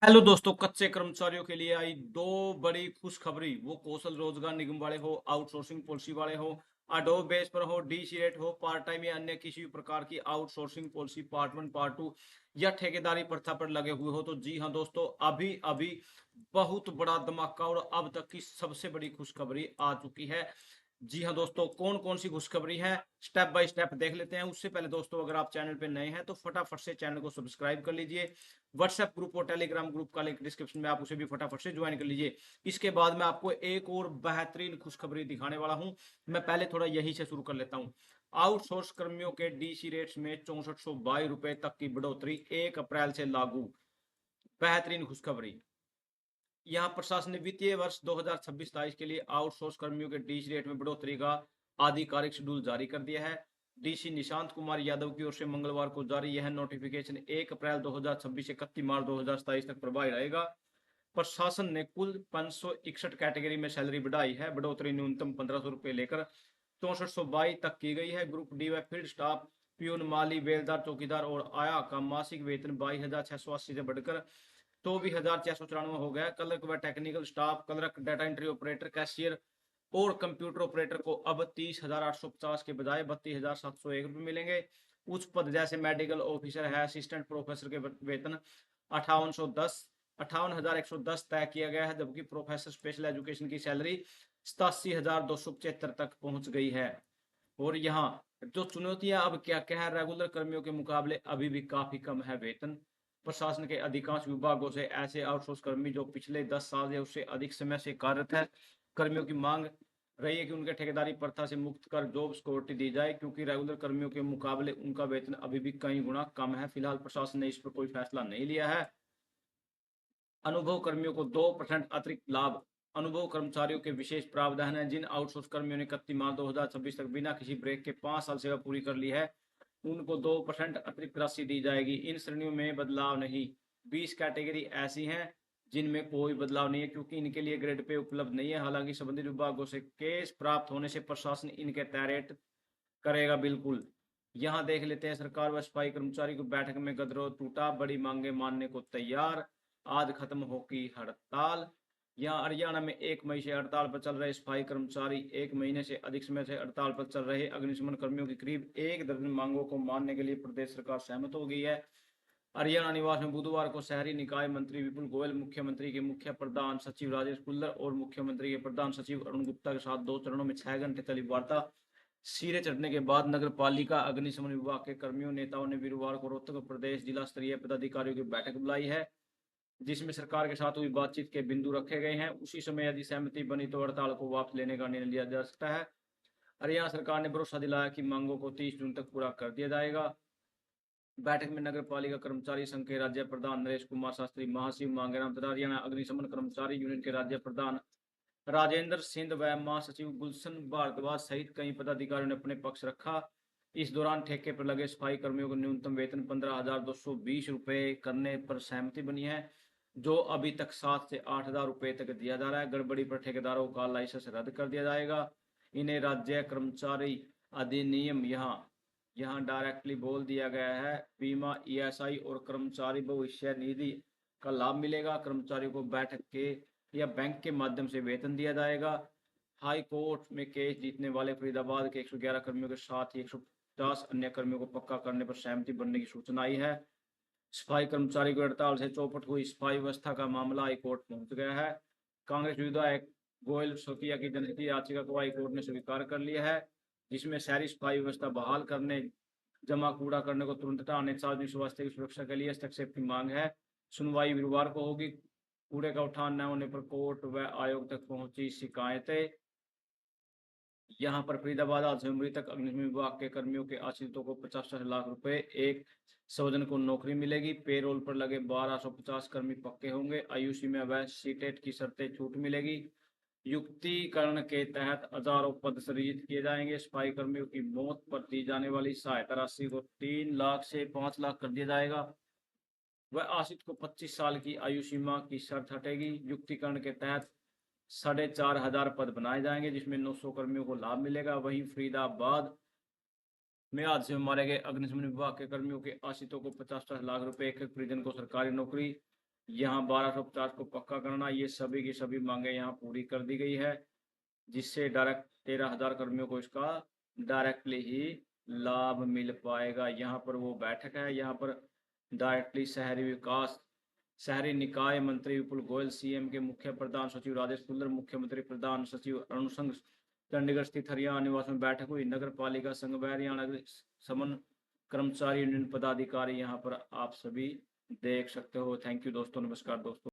Hello दोस्तों, कच्चे कर्मचारियों के लिए आई दो बड़ी खुशखबरी। वो कौशल रोजगार निगम वाले हो, आउटसोर्सिंग पॉलिसी वाले हो, अडोब बेस पर हो, डी सी रेट हो, पार्ट टाइम या अन्य किसी भी प्रकार की outsourcing policy part one part two या ठेकेदारी प्रथा पर लगे हुए हो तो जी हाँ दोस्तों, अभी अभी बहुत बड़ा धमाका और अब तक की सबसे बड़ी खुशखबरी आ चुकी है। जी हाँ दोस्तों, कौन कौन सी खुशखबरी है स्टेप बाय स्टेप देख लेते हैं। उससे पहले दोस्तों, अगर आप चैनल पे नए हैं तो फटाफट से चैनल को सब्सक्राइब कर लीजिए। व्हाट्सएप ग्रुप और टेलीग्राम ग्रुप का लिंक डिस्क्रिप्शन में, आप उसे भी फटाफट से ज्वाइन कर लीजिए। इसके बाद मैं आपको एक और बेहतरीन खुशखबरी दिखाने वाला हूं। मैं पहले थोड़ा यही से शुरू कर लेता हूं। आउटसोर्स कर्मियों के डीसी रेट्स में 6422 तक की बढ़ोतरी 1 अप्रैल से लागू। बेहतरीन खुशखबरी। यहाँ प्रशासन ने वित्तीय वर्ष 2026-27 के लिए आउटसोर्स कर्मियों के डीसी रेट में बढ़ोतरी का आधिकारिक शेड्यूल जारी कर दिया है। डीसी निशांत कुमार यादव की ओर से मंगलवार को जारी यह नोटिफिकेशन 1 अप्रैल 2026 से 31 मार्च 2027 तक प्रभावी रहेगा। प्रशासन ने कुल 561 कैटेगरी में सैलरी बढ़ाई है। बढ़ोतरी न्यूनतम 1500 रुपए लेकर 6422 तक की गई है। ग्रुप डी व फील्ड स्टाफ, प्यून, माली, बेलदार, चौकीदार और आया का मासिक वेतन 22,680 से बढ़कर 24,694 हो गया। क्लर्क व technical staff, clerk, data entry operator, cashier और कंप्यूटर ऑपरेटर को अब 30,850 के बजाय 32,701 रुपये मिलेंगे। उच्च पद जैसे मेडिकल ऑफिसर है, असिस्टेंट प्रोफेसर के वेतन 58,110 तय किया गया है, जबकि प्रोफेसर स्पेशल एजुकेशन की सैलरी 87,275 तक पहुंच गई है। और यहाँ जो चुनौतियां अब क्या क्या है, रेगुलर कर्मियों के मुकाबले अभी भी काफी कम है वेतन। प्रशासन के अधिकांश विभागों से ऐसे आउटसोर्स कर्मी जो पिछले 10 साल या उससे अधिक समय से कार्यरत है, कर्मियों की मांग रही है कि उनके ठेकेदारी प्रथा से मुक्त कर जॉब सिक्योरिटी दी जाए, क्योंकि रेगुलर कर्मियों के मुकाबले उनका वेतन अभी भी कई गुना कम है। फिलहाल प्रशासन ने इस पर कोई फैसला नहीं लिया है। अनुभव कर्मियों को 2% अतिरिक्त लाभ। अनुभव कर्मचारियों के विशेष प्रावधान है। जिन आउटसोर्स कर्मियों ने 31 मार्च 2026 तक बिना किसी ब्रेक के 5 साल सेवा पूरी कर ली है, उनको 2% अतिरिक्त राशि दी जाएगी। इन श्रेणियों में बदलाव नहीं। 20 कैटेगरी ऐसी हैं जिनमें कोई बदलाव नहीं है, क्योंकि इनके लिए ग्रेड पे उपलब्ध नहीं है। हालांकि संबंधित विभागों से केस प्राप्त होने से प्रशासन इनके तय रेट करेगा बिल्कुल। यहाँ देख लेते हैं, सरकार व सफाई कर्मचारी को बैठक में गठजोड़ टूटा, बड़ी मांगे मानने को तैयार, आज खत्म होगी हड़ताल। यहाँ हरियाणा में 1 मई से हड़ताल पर चल रहे सफाई कर्मचारी, 1 महीने से अधिक समय से हड़ताल पर चल रहे अग्निशमन कर्मियों की करीब 1 दर्जन मांगों को मानने के लिए प्रदेश सरकार सहमत हो गई है। हरियाणा निवास में बुधवार को शहरी निकाय मंत्री विपुल गोयल, मुख्यमंत्री के मुख्य प्रधान सचिव राजेश कुल्लर और मुख्यमंत्री के प्रधान सचिव अरुण गुप्ता के साथ 2 चरणों में 6 घंटे चली वार्ता सिरे चढ़ने के बाद नगर पालिका अग्निशमन विभाग के कर्मियों नेताओं ने वीरवार को रोहतक प्रदेश जिला स्तरीय पदाधिकारियों की बैठक बुलाई है, जिसमें सरकार के साथ हुई बातचीत के बिंदु रखे गए हैं। उसी समय यदि सहमति बनी तो हड़ताल को वापस लेने का निर्णय लिया जा सकता है। हरियाणा सरकार ने भरोसा दिलाया कि मांगों को 30 जून तक पूरा कर दिया जाएगा। बैठक में नगर पालिका कर्मचारी संघ के राज्य प्रधान नरेश कुमार शास्त्री, महासचिव मांगेराम तथा हरियाणा अग्निशमन कर्मचारी यूनियन के राज्य प्रधान राजेंद्र सिंह व महासचिव गुलशन भारद्वाज सहित कई पदाधिकारियों ने अपने पक्ष रखा। इस दौरान ठेके पर लगे सफाई कर्मियों को न्यूनतम वेतन 15,220 रुपये करने पर सहमति बनी है, जो अभी तक 7 से 8 हजार रुपये तक दिया जा रहा है। गड़बड़ी पर ठेकेदारों का लाइसेंस रद्द कर दिया जाएगा। इन्हें राज्य कर्मचारी अधिनियम यहाँ यहाँ डायरेक्टली बोल दिया गया है। बीमा, ईएसआई और कर्मचारी भविष्य निधि का लाभ मिलेगा। कर्मचारियों को बैठक के या बैंक के माध्यम से वेतन दिया जाएगा। हाई कोर्ट में केस जीतने वाले फरीदाबाद के 111 कर्मियों के साथ ही 150 अन्य कर्मियों को पक्का करने पर सहमति बनने की सूचना आई है। सफाई कर्मचारी की हड़ताल से चौपट हुई सफाई व्यवस्था का मामला हाईकोर्ट पहुंच गया है। कांग्रेस विधायक गोयल सोतिया की जनहित याचिका को हाईकोर्ट ने स्वीकार कर लिया है, जिसमें शहरी सफाई व्यवस्था बहाल करने, जमा कूड़ा करने को तुरंत हटाने, सार्वजनिक स्वास्थ्य की सुरक्षा के लिए हस्तक्षेप की मांग है। सुनवाई वीरवार को होगी। कूड़े का उठान न होने पर कोर्ट व आयोग तक पहुंची शिकायतें। यहाँ पर फरीदाबाद हादसे में मृतक अग्निशमन विभाग के कर्मियों के आश्रितों को 50 लाख रुपए, एक सौ को नौकरी मिलेगी। पेरोल पर लगे 1250 कर्मी पक्के होंगे। आयुषी में अवैध सीटेट की शर्तें छूट मिलेगी। युक्तिकरण के तहत हजारों पद सृजित किए जाएंगे। सफाई कर्मियों की मौत पर दी जाने वाली सहायता राशि को 3 लाख से 5 लाख कर दिया जाएगा। वह आश्रित को 25 साल की आयु सीमा की शर्त हटेगी। युक्तिकरण के तहत 4,500 पद बनाए जाएंगे, जिसमें 900 कर्मियों को लाभ मिलेगा। वहीं फरीदाबाद में हादसे में मारे गए अग्निशमन विभाग के कर्मियों के आश्रितों को 50 लाख रुपए, एक परिजन को सरकारी नौकरी, यहाँ 1250 को पक्का करना, ये सभी की सभी मांगे यहाँ पूरी कर दी गई है, जिससे डायरेक्ट 13,000 कर्मियों को इसका डायरेक्टली ही लाभ मिल पाएगा। यहाँ पर वो बैठक है, यहाँ पर डायरेक्टली शहरी विकास शहरी निकाय मंत्री विपुल गोयल, सीएम के मुख्य प्रधान सचिव राजेश कुल्लर, मुख्यमंत्री प्रधान सचिव अरुण संघ चंडीगढ़ स्थित हरियाणा निवास में बैठक हुई। नगर पालिका संघ व हरियाणा समन कर्मचारी यूनियन पदाधिकारी यहाँ पर आप सभी देख सकते हो। थैंक यू दोस्तों, नमस्कार दोस्तों।